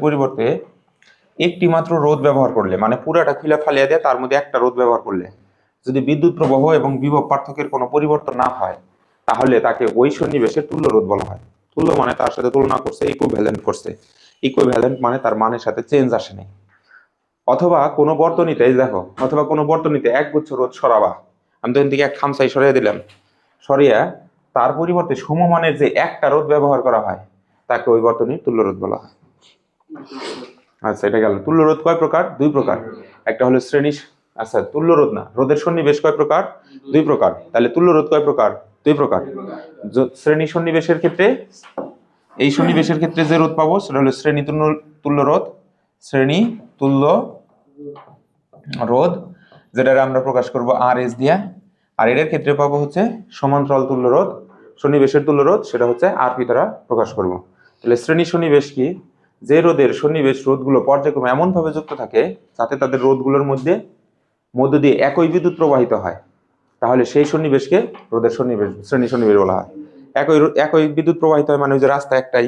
পরিবর্তে একটি মাত্র রোধ ব্যবহার করলে, মানে পুরাটা খুলে ফালিয়ে দেয়, তার মধ্যে একটা রোধ ব্যবহার করলে যদি বিদ্যুৎ প্রবাহ এবং বিভব পার্থক্যের কোনো পরিবর্তন না হয়, তাহলে তাকে ওই সন্নিবেশের তুল্য রোধ বলা হয়। তুল্য মানে তার সাথে তুলনা করছে, ইকুইভ্যালেন্ট করছে। ইকুইভ্যালেন্ট মানে তার মানের সাথে চেঞ্জ আসে নাই। অথবা কোনো বর্তনীতে এক গুচ্ছ রোধ সরাবা, আমি তো এখান থেকে এক খামসাই সরিয়ে দিলাম, সরিয়া তার পরিবর্তে সমমানের যে একটা রোধ ব্যবহার করা হয়, তাকে ওই বর্তনীর তুল্য রোধ বলা হয়। আচ্ছা, এটা গেল। তুল্য রোধ কয় প্রকার? দুই প্রকার। একটা হলো শ্রেণী, আচ্ছা তুল্য রোধ না, রোধের সন্নিবেশ কয় প্রকার? দুই প্রকার। তাহলে তুল্য রোধ কয় প্রকার? দুই প্রকার। শ্রেণী সন্নিবেশের ক্ষেত্রে, এই সন্নিবেশের ক্ষেত্রে যে রোধ পাবো সেটা হলো শ্রেণী তুল্য রোধ, শ্রেণী তুল্য রোধ, যেটা আমরা প্রকাশ করব আর এস দিয়া। আর এর ক্ষেত্রে পাবো হচ্ছে সমান্তরাল তুল্য রোধ, সন্নিবেশের তুল্য রোধ, সেটা হচ্ছে আর পি দ্বারা প্রকাশ করব। তাহলে শ্রেণী সন্নিবেশ কি? যে রোধের সন্নিবেশ রোধগুলো পর্যায়ক্রমে এমন ভাবে যুক্ত থাকে যাতে তাদের রোধগুলোর মধ্য দিয়ে একই বিদ্যুৎ প্রবাহিত হয়, তাহলে সেই সন্নিবেশকে রোধের শ্রেণী সন্নিবেশ বলা হয়। একই বিদ্যুৎ প্রবাহিত হয় মানে ওই যে রাস্তা একটাই।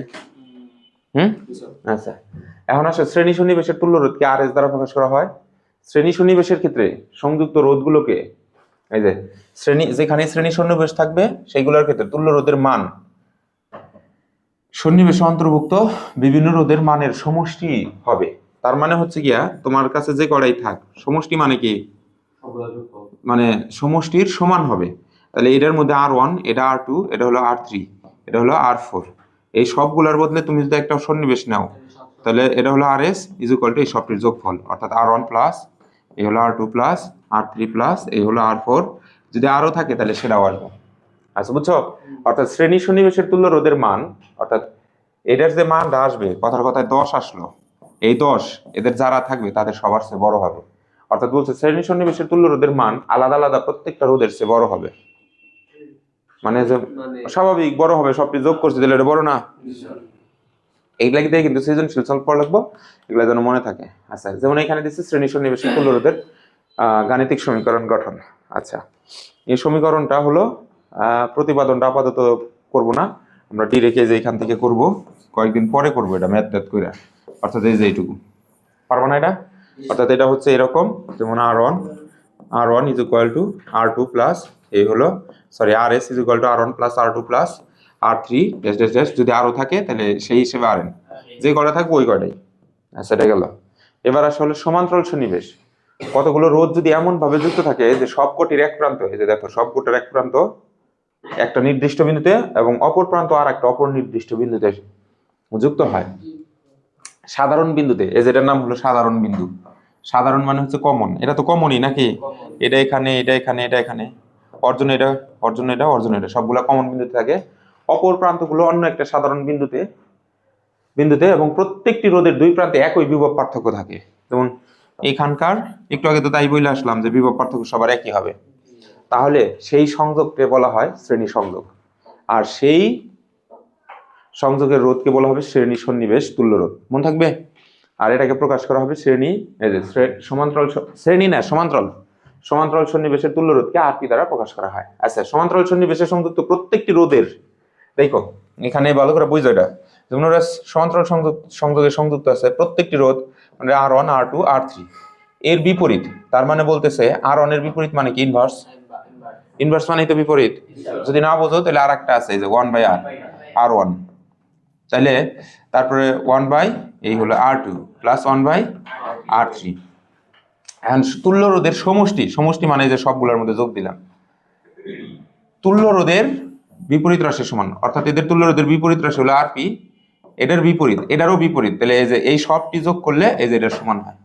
আচ্ছা, এখন আসলে শ্রেণী সন্নিবেশের তুল্য রোধকে আর এস দ্বারা প্রকাশ করা হয়। শ্রেণী সন্নিবেশের ক্ষেত্রে সংযুক্ত রোধগুলোকে, এই যে যেখানে শ্রেণী সন্নিবেশ থাকবে সেইগুলোর ক্ষেত্রে তুল্য রোধের মান সন্নিবেশে অন্তর্ভুক্ত বিভিন্ন রোধের মানের সমষ্টি হবে। তার মানে হচ্ছে গিয়া তোমার কাছে যে কড়াই থাক, সমষ্টি মানে কি? মানে সমষ্টির সমান হবে। তাহলে এটার মধ্যে R1, এটা R2, এটা হলো R3, এটা হলো R4, এই সবগুলোর বদলে তুমি যদি একটা সন্নিবেশ নাও, তাহলে এটা হলো RS ইজ ইকুয়াল টু এই সবটির যোগফল, অর্থাৎ R1 প্লাস এই হলো R2 প্লাস R3 প্লাস এই হলো R4, যদি আরও থাকে তাহলে সেটাও আসবে। আচ্ছা, বুঝছো? অর্থাৎ শ্রেণী সন্নিবেশের তুল্য রোধের মান, অর্থাৎ এটার যে মানটা আসবে, কথার কথায় 10 আসলো, এই 10 এদের যারা থাকবে তাদের সবার চেয়ে বড় হবে। অর্থাৎ বলছে শ্রেণী সন্নিবেশের তুল্য রোধের মান আলাদা আলাদা প্রত্যেকটা রোধের চেয়ে বড় হবে, মানে যে স্বাভাবিক বড় হবে, সবটি যোগ করছে তাহলে এটা বড় না? এইগুলা কিন্তু সৃজনশীল সলভ করা লাগবে, এগুলা যেন মনে থাকে। আচ্ছা, যেমন এখানে দিচ্ছে শ্রেণী সন্নিবেশের তুল্য রোধের গাণিতিক সমীকরণ গঠন। আচ্ছা, এই সমীকরণটা হলো প্রতিপাদনটা আপাতত করব না, আমরা ডিরেক্ট যে এখান থেকে করব, কয়েকদিন পরে করব এটা ম্যাথ করে, অর্থাৎ এই যে এইটুকু পারবো না এটা। অর্থাৎ এটা হচ্ছে এরকম, যেমন R1 is equal two R2 plus এই হলো RS is equal two R1 plus R2 plus R3 dash dash dash, যদি আরও থাকে তাহলে সেই হিসেবে RN, যে কটা থাকবে ওই কটাই। আচ্ছা, এটা গেল। এবার আসলে সমান্তরাল সন্নিবেশ, কতগুলো রোধ যদি এমন ভাবে যুক্ত থাকে যে সব কোটির এক প্রান্ত, এই যে দেখো সব কোটির এক প্রান্ত একটা নির্দিষ্ট বিন্দুতে এবং অপর প্রান্ত আর একটা অপর নির্দিষ্ট বিন্দুতে যুক্ত হয় সাধারণ বিন্দুতে, এই যেটার নাম হলো সাধারণ বিন্দু। সাধারণ মানে হচ্ছে কমন, এটা তো কমনই নাকি? এটা এখানে, এটা এখানে, এটা এখানে, অর্জন এটা, অর্জন এটা, অর্জন এটা, সবগুলো কমন বিন্দুতে থাকে। অপর প্রান্তগুলো অন্য একটা সাধারণ বিন্দুতে এবং প্রত্যেকটি রোধের দুই প্রান্তে একই বিভব পার্থক্য থাকে। যেমন এখানকার একটু আগে তো তাই বলে আসলাম যে বিভব পার্থক্য সবার একই হবে, তাহলে সেই সংযোগকে বলা হয় শ্রেণী সংযোগ, আর সেই সংযোগের রোধকে বলা হবে শ্রেণী সন্নিবেশ তুল্য রোধ, মনে থাকবে। আর এটাকে প্রকাশ করা হবে শ্রেণী, এই যে সমান্তরাল, শ্রেণী না সমান্তরাল সন্নিবেশের তুল্য রোধকে আরপি দ্বারা প্রকাশ করা হয়। আচ্ছা, সমান্তরাল সন্নিবেশে সংযুক্ত প্রত্যেকটি রোধের, দেখো এখানে ভালো করে বুঝো এটা, যেমন ওরা সমান্তরাল সংযোগে সংযুক্ত আছে প্রত্যেকটি রোধ, মানে R1 R2 R3 এর বিপরীত, তার মানে বলতেছে R1 এর বিপরীত মানে কি? ইনভার্স মানেই তো বিপরীত। যদি না বোঝো তাহলে আর একটা আছে, যে 1/r R1, তাহলে তারপরে 1 এই হলো R2 প্লাস 1/r3। এখন তুল্য রোধের সমষ্টি মানে যে সবগুলোর মধ্যে যোগ দিলাম, তুল্য রোধের বিপরীত রাশির সমান, অর্থাৎ এদের তুল্য রোধের বিপরীত রাশি হলো আরপি, এটার বিপরীত এটারও বিপরীত, তাহলে এই যে এই সবটি যোগ করলে এই যে এটার সমান হয়।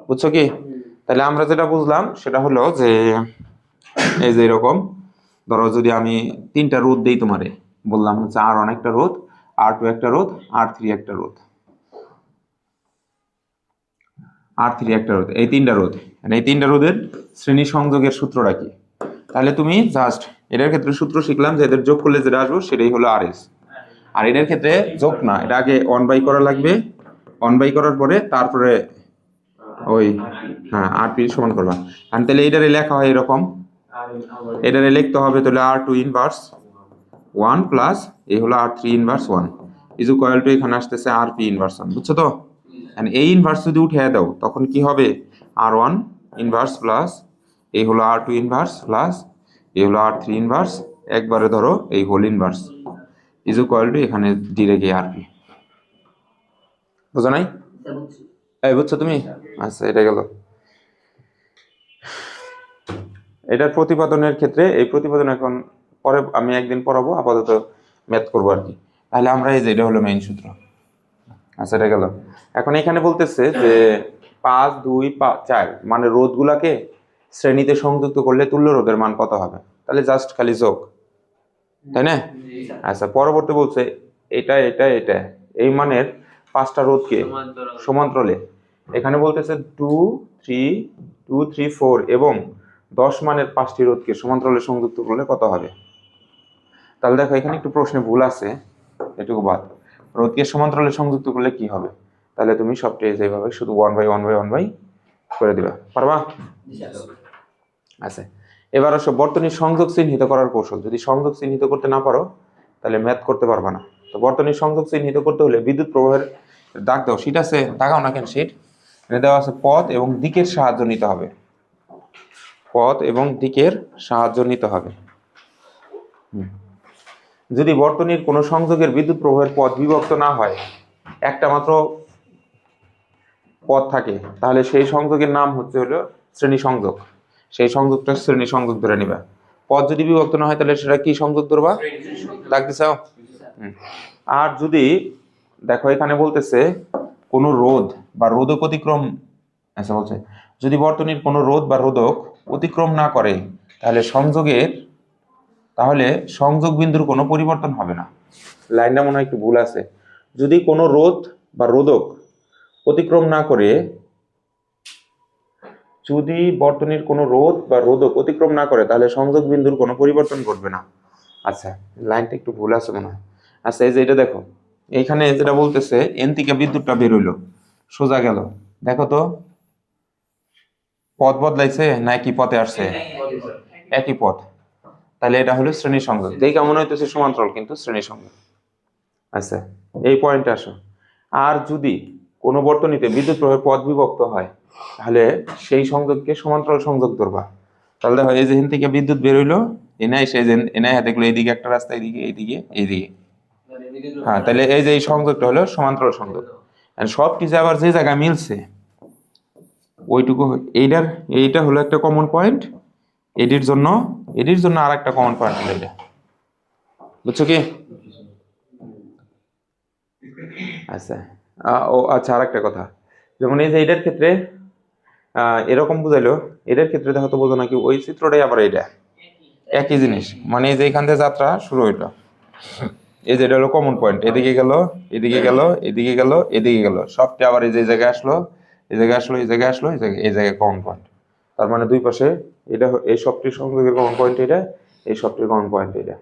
বুঝছো কি? তাহলে আমরা যেটা বুঝলাম সেটা হলো যে এই যে এরকম ধরো, যদি আমি তিনটা রোধ দেই তোমারে, বললাম হচ্ছে R1 একটা রোধ, R2 একটা রোধ, R3 একটা রোধ, এই তিনটা রোধ, এই তিনটা রোধের শ্রেণী সংযোগের সূত্রটা কি? তাহলে তুমি জাস্ট এটার ক্ষেত্রে সূত্র শিখলাম যে এদের যোগ করলে যেটা আসবে সেটাই হলো RS। আর এটার ক্ষেত্রে যোগ না, এটা আগে 1/, করা লাগবে, 1/, করার পরে তারপরে ওই RP সমান করবা। আর তাহলে এটারে লেখা হয় এরকম, এটারে লিখতে হবে তাহলে R2 ইনভার্স 1 প্লাস এই হলো R three inverse 1 is equal to এখানে আসতেছে আর পি ইনভার্স 1, বুঝছো তো? এই ইনভার্স যদি উঠে দাও তখন কি হবে, আর ওয়ান ইনভার্স প্লাস এই হলো আর টু ইনভার্স প্লাস এই হলো আর থ্রি ইনভার্স, একবারে ধরো এই whole inverse is equal to এখানে ডিরেক্ট আর পি। বুঝো নাই? এই বুঝছো তুমি? আচ্ছা, এটা গেল। এটার প্রতিপাদনের ক্ষেত্রে এই প্রতিপাদন এখন পরে আমি একদিন পড়াবো, আপাতত ম্যাথ করবো আর কি। তাহলে আমরা এই যে এটা হলো মেইন সূত্র। আচ্ছা, এটা গেল। এখন এখানে বলতেছে যে 5 2 4 মানে রোধগুলাকে শ্রেণীতে সংযুক্ত করলে তুল্য রোধের মান কত হবে? তাহলে জাস্ট খালি যোগ, তাই না? আচ্ছা, পরবর্তী বলছে এটা এটা এটা এই মানের 5টা রোধকে সমান্তরালে, এখানে বলতেছে 2 3 2 3 4 এবং 10 মানের 5টি রোধকে সমান্তরালে সংযুক্ত করলে কত হবে? তাহলে দেখো এখানে একটু প্রশ্নে ভুল আছে, এটুকু বাদ। রোধকে সমান্তরালে সংযুক্ত করলে কি হবে? তাহলে তুমি সবটাই যেভাবে শুধু 1/1/1 করে দিবা, পারবা? আচ্ছা, এবার আসো বর্তনী সংযোগ চিহ্নিত করার কৌশল। যদি সংযোগ চিহ্নিত করতে না পারো তাহলে ম্যাথ করতে পারবা না। তো বর্তনী সংযোগ চিহ্নিত করতে হলে বিদ্যুৎ প্রবাহের দাগ দাও, শীট আছে, দাগাও না কেন শীট, এটা দেওয়া আছে পথ এবং দিকের সাহায্য নিতে হবে, পথ এবং দিকের সাহায্য নিতে হবে। যদি বর্তনীর কোনো সংযোগের বিদ্যুৎ প্রবাহের পথ বিভক্ত না হয়, একটা মাত্র পথ থাকে, তাহলে সেই সংযোগের নাম হচ্ছে হলো শ্রেণী সংযোগ। সেই সংযোগটা শ্রেণী সংযোগ ধরে নিবা। পথ যদি বিভক্ত না হয় তাহলে সেটা কি সংযোগ ধরবা? ডাকতে চাও? আর যদি দেখো এখানে বলতেছে কোন রোধ বা রোধক অতিক্রম, আচ্ছা বলছে যদি বর্তনীর কোনো রোধ বা রোধক অতিক্রম না করে তাহলে সংযোগ বিন্দুর কোনো পরিবর্তন হবে না। লাইনটা মনে হয় একটু ভুল আছে। যদি কোনো রোধ বা রোধক অতিক্রম না করে, যদি বর্তনীর কোনো রোধ বা রোধক অতিক্রম না করে তাহলে সংযোগ বিন্দুর কোনো পরিবর্তন ঘটবে না। আচ্ছা, লাইনটা একটু ভুল আছে মনে হয়। আচ্ছা, এই যে এটা দেখো, এইখানে যেটা বলতেছে এন থেকে বিদ্যুৎটা বের হইলো, সোজা গেল, দেখো তো পথ বদলাইছে না একই পথে আসছে? একই পথ। তাহলে এটা হলো শ্রেণী সংযোগ। দেখে মনে হইতেছে সমান্তরাল কিন্তু শ্রেণী সংযোগ। আচ্ছা, এই পয়েন্টে আসো। আর যদি কোনো বর্তনীতে বিদ্যুৎ প্রবাহের পথ বিভক্ত হয় তাহলে সেই সংযোগকে সমান্তরাল সংযোগ ধরবা। তাহলে দেখো এই যে এখান থেকে বিদ্যুৎ বের হইলো, এনে সেই যে এনে দেখলো এইদিকে একটা রাস্তা, এইদিকে এইদিকে এইদিকে, হ্যাঁ, তাহলে এই যে এই সংযোগটা হলো সমান্তরাল সংযোগ। সব কিছু আবার যে জায়গায় মিলছে ওইটুকু, এইটা হলো একটা কমন পয়েন্ট, এটির জন্য আর একটা কমন পয়েন্ট হলো এটা, বুঝছো কি? আচ্ছা, ও আচ্ছা, আর একটা কথা, যেমন এই যে এটার ক্ষেত্রে এরকম বুঝাইলো, এটার ক্ষেত্রে দেখো তো বোঝো নাকি ওই চিত্রটাই আবার এটা একই জিনিস, মানে এই যে এখান থেকে যাত্রা শুরু হইলো, এই যে এটা হলো কমন পয়েন্ট, এদিকে গেল এদিকে গেল এদিকে গেল এদিকে গেল, সবটা আবার এই যে জায়গায় আসলো, এই জায়গায় আসলো, এই জায়গায় আসলো, এই জায়গায় কমন পয়েন্ট। তার মানে দুই পাশে এটা এই সবটির সংযোগের কমন পয়েন্ট এটা, এই সবটির কমন পয়েন্ট এটা।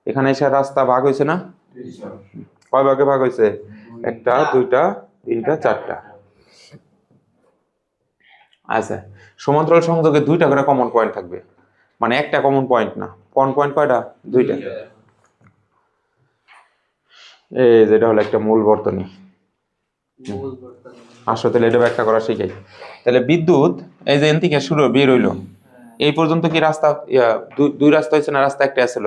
এখানে এসে রাস্তা ভাগ হয়েছে না? কয় ভাগে ভাগ হয়েছে? একটা, দুইটা, তিনটা, চারটা। আচ্ছা, সমান্তরাল সংযোগে দুইটা করে কমন পয়েন্ট থাকবে, মানে একটা কমন পয়েন্ট না। কমন পয়েন্ট কয়টা? দুইটা। এই যেটা হলো একটা মূল বর্তনী। আসলে তাহলে এটা ব্যাখ্যা করা শিখাই। তাহলে বিদ্যুৎ এই যে এন থেকে শুরু বের হইলো, এই পর্যন্ত কি রাস্তা দুই রাস্তা হয়েছে না রাস্তা একটা আছিল?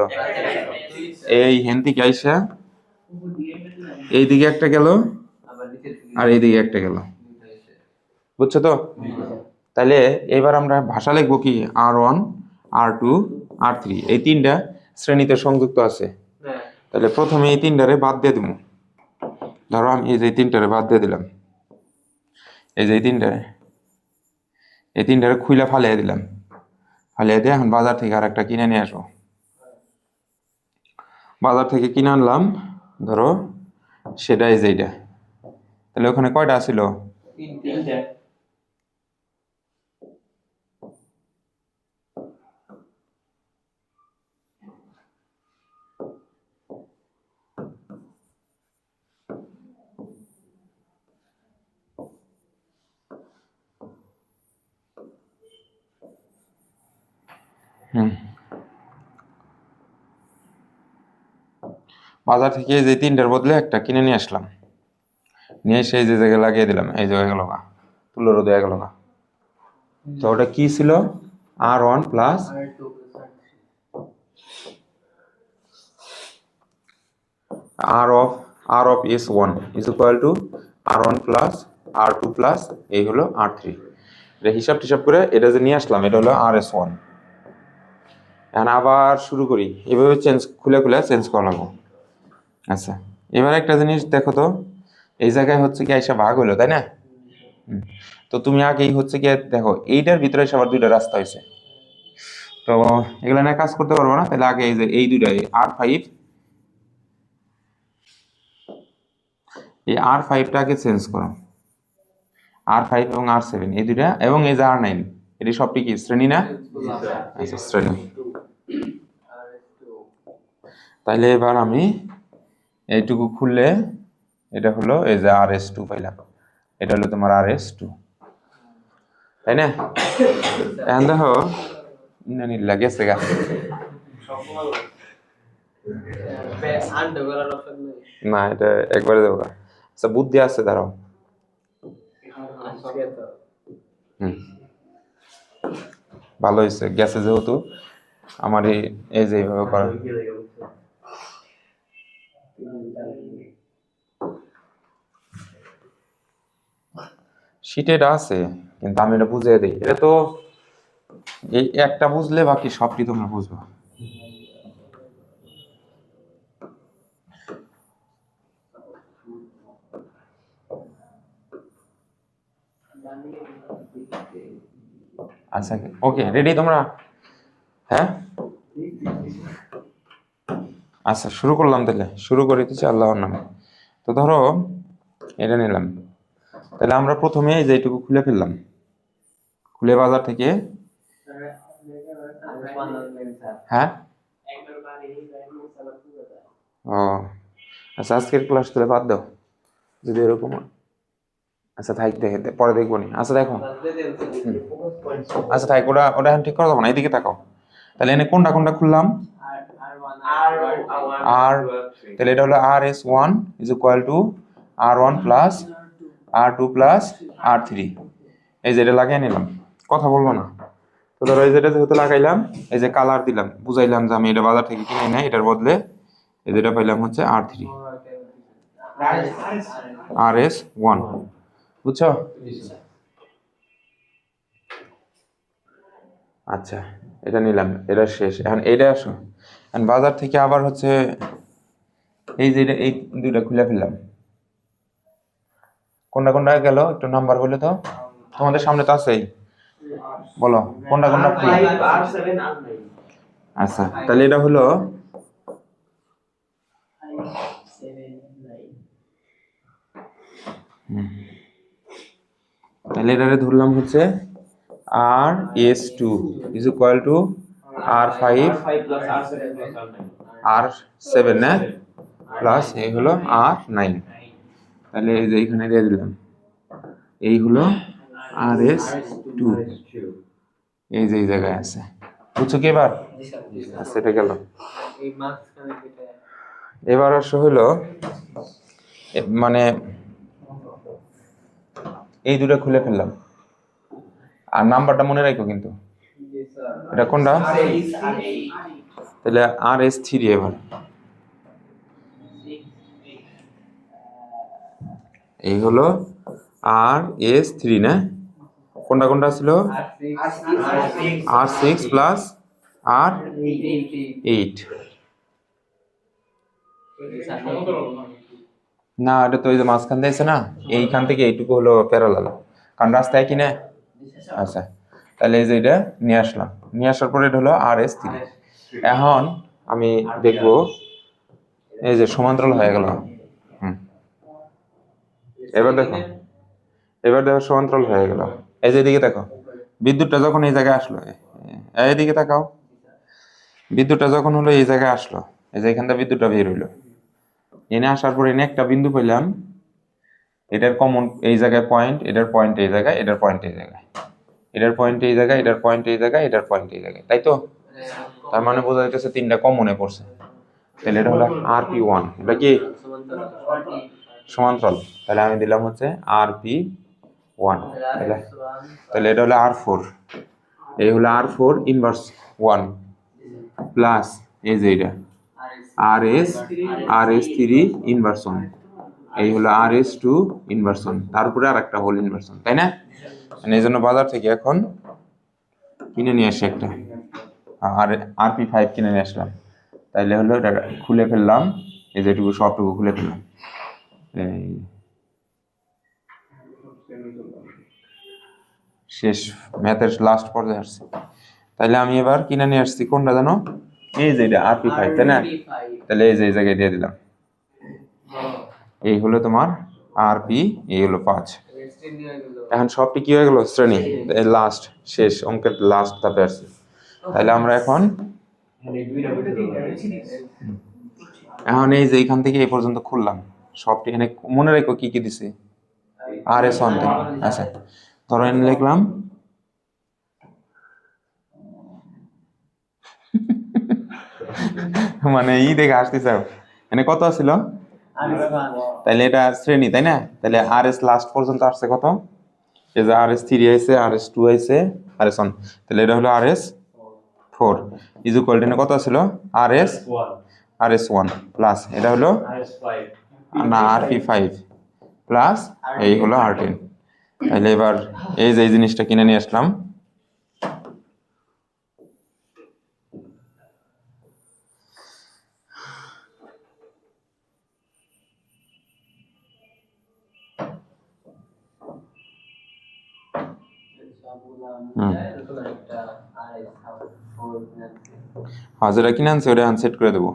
এই হেন থেকে আইসা এইদিকে একটা গেল আর এইদিকে একটা গেল, বুঝছো তো? তাহলে এবার আমরা ভাষা লিখবো কি, R1 R2 R3 এই তিনটা শ্রেণীতে সংযুক্ত আছে। তাহলে প্রথমে এই তিনটারে বাদ দিয়ে দিব। ধরো আমি এই যে তিনটারে বাদ দিয়ে দিলাম, এই যে এই তিনটারে খুইলা ফালিয়ে দিলাম, ফালিয়ে দিয়ে এখন বাজার থেকে আর একটা কিনে নিয়ে আসবো। বাজার থেকে কিনে আনলাম, ধরো সেটাই যেইটা, তাহলে ওখানে কয়টা ছিল? তিনটা। হুম, বাজার থেকে এই যে 3টার বদলে একটা কিনে নিয়ে আসলাম, নিয়ে এসে এই যে জায়গায় লাগিয়ে দিলাম, এই যে হয়ে গেল গা, তুলো রোদে হয়ে গেল গা। তো ওটা কি ছিল? R1 plus R of S1 is equal to R1 plus R2 plus এই হলো R3। এটা হিসাব টিসাব করে এটা যে নিয়ে আসলাম, এটা হলো RS1। এখন আবার শুরু করি, এভাবে খুলে খুলে চেঞ্জ করা লাগবো। আচ্ছা, এবার একটা জিনিস দেখো তো, এই জায়গায় হচ্ছে কি আইসা ভাগ হলো, তাই না? তো তুমি আগেই হচ্ছে কি দেখো, এইটার ভিতরে এসে আবার 2টা রাস্তা হয়েছে, তো এগুলো নিয়ে কাজ করতে পারবো না, তাহলে আগে এই যে এই 2টা R5, এই R5টাকে চেঞ্জ করো, R5 এবং R7 এই 2টা, এবং এই যে R9, এটি সবটি কি শ্রেণী না? আচ্ছা, শ্রেণী। তাইলে এবার আমি এইটুকু খুললে এটা হলো এই যে RS2 পাইলাম, এটা হলো তোমার RS2, তাই না? এখন দেখো লাগেছে গা, না এটা একবারে দেবো গা। আচ্ছা, বুদ্ধি আছে, দাঁড়াও। ভালো হয়েছে গেছে, যেহেতু আমার এই যে এইভাবে করা। শীটে এটা আছে, কিন্তু আমি এটা বুঝিয়ে দিই, এটা তো এই একটা বুঝলে বাকি সবটি তোমরা বুঝবা। আচ্ছা, ওকে, রেডি তোমরা? হ্যাঁ, আচ্ছা শুরু করলাম, তাহলে শুরু করে দিচ্ছি আল্লাহর নামে। তো ধরো এটা নিলাম, তাহলে আমরা প্রথমে এই যে এইটুকু খুলে ফেললাম, খুলে বাজার থেকে, হ্যাঁ ও আচ্ছা, আজকের ক্লাস তাহলে বাদ দাও যদি এরকম। আচ্ছা থাক, দেখে পরে দেখবো নি। আচ্ছা দেখো, আচ্ছা থাক, ওটা ওটা এখন ঠিক করা যাবো না, এদিকে তাকাও। তাহলে এনে কোনটা কোনটা খুললাম? আর, তাহলে এটা হলো RS1 is equal two R1 plus R2 plus R3। এই যে এটা লাগিয়ে নিলাম, কথা বলবো না। তো ধরো এই যেটা যেহেতু লাগাইলাম, এই যে কালার দিলাম, বুঝাইলাম যে আমি এটা বাজার থেকে কিনে নেই, এটার বদলে এই যেটা পাইলাম হচ্ছে R3, RS1, বুঝছো? আচ্ছা, এটা নিলাম, এটা শেষ। এখন এইটা আসো, এখন বাজার থেকে আবার হচ্ছে এই যে এই 2টা খুলে ফেললাম। কোনটা কোনটা গেল একটু নাম্বার বলে তো, তোমাদের সামনে তো আছেই, বলো কোনটা কোনটা খুললাম। আচ্ছা, তাহলে এটা হলো তাহলে এটারে ধরলাম হচ্ছে RS2 is equal two R5 R7 না প্লাস এই হলো R9। তাহলে এই যে এখানে দিয়ে দিলাম, এই হলো RS2, এই যে এই জায়গায় আছে, বুঝছো কি এবার? আচ্ছা, এটা গেল। এবার আসলে হলো মানে এই 2টা খুলে ফেললাম, আর নাম্বারটা মনে রাখো কিন্তু, এটা কোনটা? তাহলে RS3 এবার, এই হলো RS3 না, কোনটা কোনটা ছিল? R6 প্লাস R8 না, এটা তো ওই যে মাঝখান দিয়েছে না, এইখান থেকে এইটুকু হলো প্যারালাল, কারণ রাস্তায় কি না। আচ্ছা, তাহলে এই যে এটা নিয়ে আসলাম, নিয়ে আসার পরে এটা হলো RS3। এখন আমি দেখবো এই যে সমান্তরাল হয়ে গেল। এবার দেখো, এবার দেখো সমান্তরাল হয়ে গেল। এই যে এদিকে দেখো, বিদ্যুৎটা যখন এই জায়গায় আসলো, এইদিকে তাকাও, বিদ্যুৎটা যখন হলো এই জায়গায় আসলো, এই যে এখান থেকে বিদ্যুৎটা বের হইলো, এনে আসার পর এনে একটা বিন্দু পেলাম, এটার কমন এই জায়গায় পয়েন্ট, এটার পয়েন্ট এই জায়গায়, এটার পয়েন্ট এই জায়গায়, এটার পয়েন্ট এই জায়গায়, এটার পয়েন্ট এই জায়গায়, এটার পয়েন্ট এই জায়গায়, তাই তো? তার মানে বোঝা যাইতেছে 3টা কমনে পড়ছে। তাহলে এটা হলো RP1, এটা কি সমান্তরাল, তাহলে আমি দিলাম হচ্ছে RP1, তাহলে তাহলে এটা হলো R4, এই হলো R4 ইনভার্স 1 প্লাস এই যে এটা RS3 ইনভার্স 1, এই হলো RS2 ইনভার্স 1, তারপরে আর একটা হোল ইনভার্স 1, তাই না? মানে এই জন্য বাজার থেকে এখন কিনে নিয়ে আসি একটা আর RP5 কিনে নিয়ে আসলাম, তাইলে হলো এটা খুলে ফেললাম, এই যেটুকু সবটুকু খুলে ফেললাম, এই শেষ, ম্যাথের লাস্ট পর্যায়ে আসছে। তাইলে আমি এবার কিনে নিয়ে আসছি কোনটা জানো, এই যে এটা RP5, তাই না? তাহলে এই যে এই জায়গায় দিয়ে দিলাম, এই হলো তোমার RP, এই হলো 5। এখন সবটি কি হয়ে গেল, শ্রেণী লাস্ট, শেষ অঙ্কের লাস্ট ধাপে আসছে। তাহলে আমরা এখন এই যে এখান থেকে এই পর্যন্ত খুললাম সবটি, এখানে মনে রেখো কি কি দিছে, RS1 থেকে। আচ্ছা ধরো এনে লিখলাম মানে দেখে আসতেছে, এখানে কত ছিল, তাহলে এটা শ্রেণী, তাই না? তাহলে RS লাস্ট পর্যন্ত আসছে কত, এই যে RS3 আইছে, RS2 আইছে, RS1, তাহলে এটা হলো RS4 ইজ ইকুয়াল টু কত ছিল, RS1 প্লাস এটা হলো না RP5 প্লাস এই হলো R10। তাহলে এবার এই যে এই জিনিসটা কিনে নিয়ে আসলাম, যেটা কিনে আনছি ওটা আনসেট করে দেবো।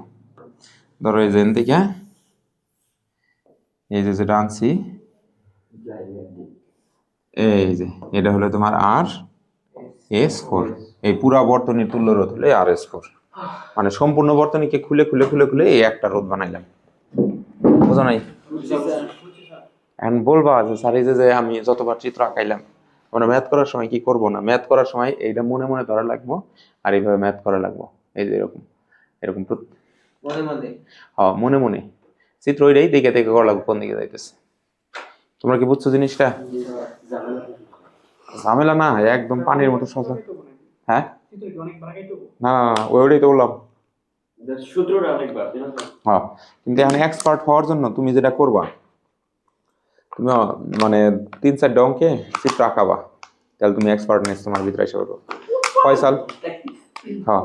ধরো এই যে থেকে এই যে যেটা আনছি, এই যে এটা হলো তোমার RS4, এই পুরা বর্তনীর তুল্য রোধ হলো RS4, মানে সম্পূর্ণ বর্তনীকে খুলে খুলে খুলে খুলে এই একটা রোধ বানাইলাম, বুঝো নাই? এখন বলবা যে স্যার এই যে আমি যতবার চিত্র আঁকাইলাম, মানে ম্যাথ করার সময় কি করব না, ম্যাথ করার সময় এইটা মনে মনে ধরা লাগবো আর এইভাবে ম্যাথ করা লাগবো, এই যে এরকম এরকম হ্যাঁ মনে মনে চিত্র ওইটাই দেখে দেখে করা লাগবে কোন দিকে যাইতেছে। তোমরা কি বুঝছো জিনিসটা? ঝামেলা না, একদম পানির মতো সোজা। হ্যাঁ না না না, ওইটাই তো বললাম। হ্যাঁ কিন্তু এখন এক্সপার্ট হওয়ার জন্য তুমি যেটা করবা, তুমি মানে 3-4 অঙ্কে চিত্র আঁকাবা, তাহলে তুমি এক্সপার্টনেস তোমার ভিতরে এসে পড়বে। ফয়সাল হ্যাঁ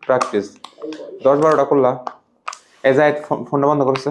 প্র্যাকটিস 10-12টা করলা, এই যে ফোনটা বন্ধ করেছে।